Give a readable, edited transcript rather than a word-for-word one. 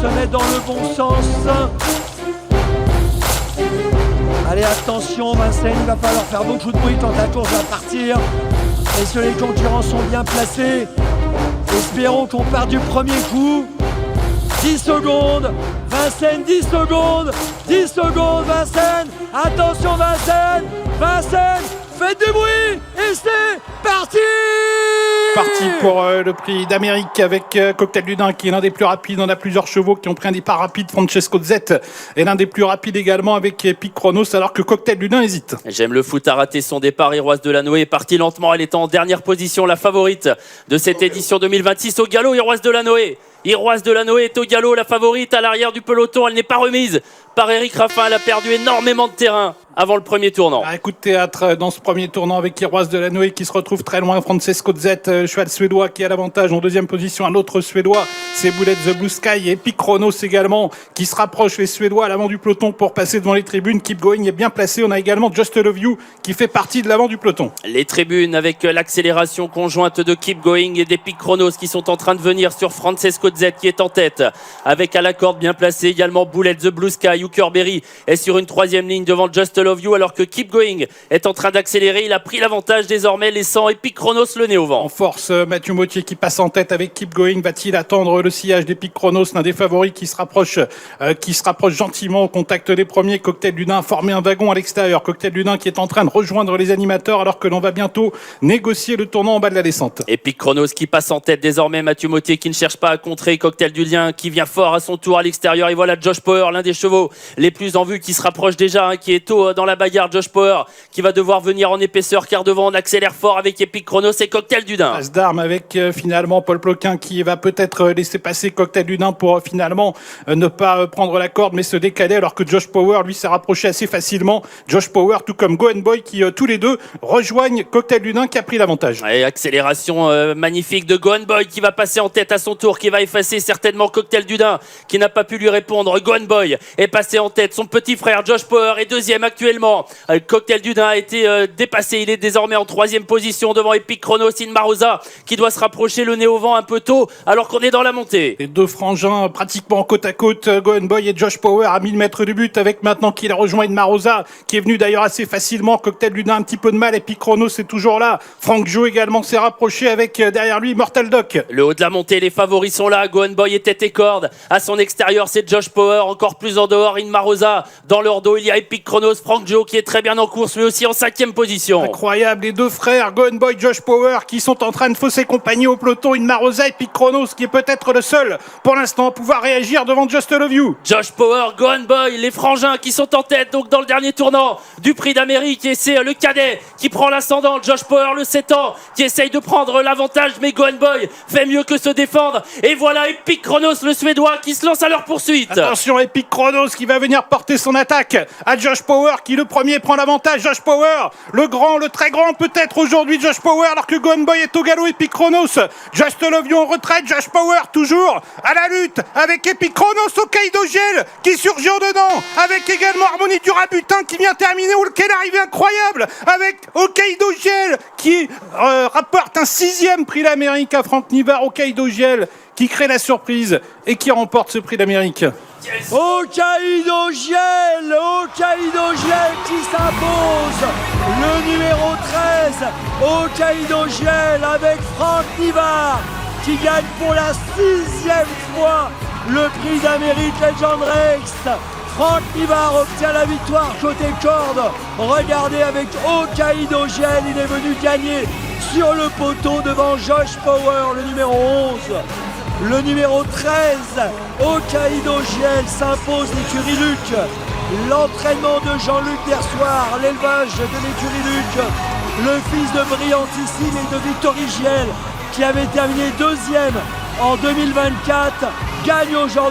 se mettre dans le bon sens. Allez, attention, Vincennes, il va falloir faire beaucoup de bruit quand la course va partir. Est-ce que les concurrents sont bien placés? Espérons qu'on part du premier coup. 10 secondes, Vincennes, 10 secondes, 10 secondes, Vincennes. Attention, Vincennes, Vincennes, faites du bruit et c'est parti! Parti pour le prix d'Amérique avec Cocktail du Dain qui est l'un des plus rapides. On a plusieurs chevaux qui ont pris un départ rapide. Francesco Zet est l'un des plus rapides également avec Epic Chronos alors que Cocktail du Dain hésite. J'aime le foot, a raté son départ. Iroise Delanoë est partie lentement. Elle est en dernière position, la favorite de cette édition 2026 au galop. Iroise Delanoë. Iroise Delanoë est au galop, la favorite à l'arrière du peloton. Elle n'est pas remise par Eric Raffin. Elle a perdu énormément de terrain avant le premier tournant. Coup de théâtre dans ce premier tournant avec Iroise Delanoë qui se retrouve très loin. Francesco Zet, cheval suédois qui a l'avantage en deuxième position. Un autre suédois, c'est Bullet the Blue Sky. Et Epic Chronos également qui se rapproche, les Suédois à l'avant du peloton pour passer devant les tribunes. Keep Going est bien placé. On a également Just Love You qui fait partie de l'avant du peloton. Les tribunes avec l'accélération conjointe de Keep Going et d'Epic Chronos qui sont en train de venir sur Francesco Zet qui est en tête. Avec à la corde bien placé également Bullet the Blue Sky. Huckerberry est sur une troisième ligne devant Just Love You alors que Keep Going est en train d'accélérer. Il a pris l'avantage désormais, laissant Epic Chronos le nez au vent. En force, Mathieu Mottier qui passe en tête avec Keep Going. Va-t-il attendre le sillage d'Epic Chronos, l'un des favoris qui se rapproche gentiment au contact des premiers? Cocktail du Dain former un wagon à l'extérieur. Cocktail du Dain qui est en train de rejoindre les animateurs alors que l'on va bientôt négocier le tournant en bas de la descente. Epic Chronos qui passe en tête désormais. Mathieu Mottier qui ne cherche pas à contrer. Cocktail du Dain qui vient fort à son tour à l'extérieur. Et voilà Josh Power, l'un des chevaux les plus en vue qui se rapproche déjà, qui est tôt dans la bagarre. Josh Power qui va devoir venir en épaisseur car devant on accélère fort avec Epic Chronos et Cocktail du Dain. Passe d'armes avec finalement Paul Ploquin qui va peut-être laisser passer Cocktail du Dain pour finalement ne pas prendre la corde mais se décaler alors que Josh Power lui s'est rapproché assez facilement. Josh Power tout comme Go and Boy qui tous les deux rejoignent Cocktail du Dain qui a pris l'avantage. Et accélération magnifique de Go and Boy qui va passer en tête à son tour, qui va effacer certainement Cocktail du Dain qui n'a pas pu lui répondre. Go and Boy est passé en tête. Son petit frère Josh Power est deuxième actuellement. Cocktail du Dain a été dépassé. Il est désormais en troisième position devant Epic Chronos. Inmarosa qui doit se rapprocher le nez au vent un peu tôt alors qu'on est dans la montée. Les deux frangins pratiquement côte à côte, Go and Boy et Josh Power à 1000 mètres du but avec maintenant qu'il a rejoint Inmarosa qui est venu d'ailleurs assez facilement. Cocktail du Dain un petit peu de mal. Epic Chronos est toujours là. Frank Joe également s'est rapproché avec derrière lui Mortal Doc. Le haut de la montée, les favoris sont là. Go and Boy est tête et corde. À son extérieur, c'est Josh Power. Encore plus en dehors, Inmarosa. Dans leur dos, il y a Epic Chronos. Frank Joe qui est très bien en course, lui aussi en cinquième position. Incroyable, les deux frères, Go and Boy, Josh Power, qui sont en train de fausser compagnie au peloton. Inmarosa, Epic Chronos, qui est peut-être le seul, pour l'instant, à pouvoir réagir devant Just Love You. Josh Power, Go and Boy, les frangins qui sont en tête, donc dans le dernier tournant du prix d'Amérique. Et c'est le cadet qui prend l'ascendant. Josh Power, le 7 ans, qui essaye de prendre l'avantage, mais Go and Boy fait mieux que se défendre. Et voilà Epic Chronos, le Suédois, qui se lance à leur poursuite. Attention, Epic Chronos qui va venir porter son attaque à Josh Power, qui le premier prend l'avantage. Josh Power, le grand, le très grand peut-être aujourd'hui, Josh Power, alors que Go and Boy est au galop. Epic Chronos, Just Love You en retraite. Josh Power toujours à la lutte avec Epic Chronos, Hokkaido Gel qui surgit en dedans, avec également Harmonie du Rabutin qui vient terminer. Quelle arrivée incroyable avec Hokkaido Gel qui rapporte un 6e prix d'Amérique à Franck Nivard. Hokkaido Gel qui crée la surprise et qui remporte ce prix d'Amérique. Hokkaido Gel, Hokkaido Gel qui s'impose. Le numéro 13, Hokkaido Gel avec Franck Nivard qui gagne pour la 6e fois le prix d'Amérique Legend Race. Franck Nivard obtient la victoire côté corde. Regardez avec Hokkaido Gel, il est venu gagner sur le poteau devant Josh Power, le numéro 11. Le numéro 13, Hokkaido Gel s'impose l'écurie Luc. L'entraînement de Jean-Luc Dersoir, l'élevage de l'écurie Luc. Le fils de Brillantissime et de Victory Giel, qui avait terminé deuxième en 2024, gagne aujourd'hui.